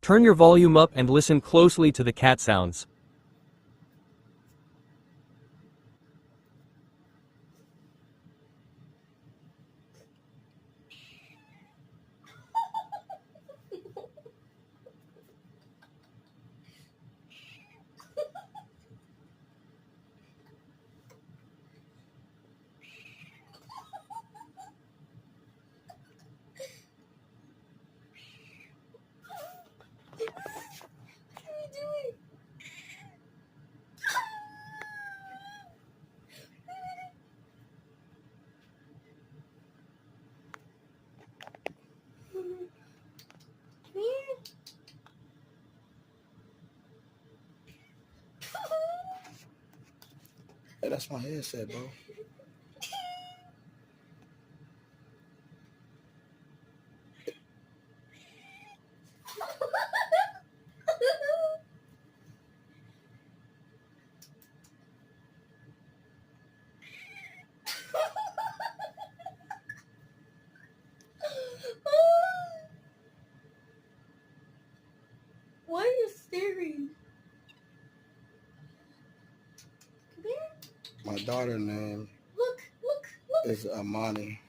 Turn your volume up and listen closely to the cat sounds. Hey, that's my headset, bro. Why are you staring? Come here. My daughter's name Look. is Amani.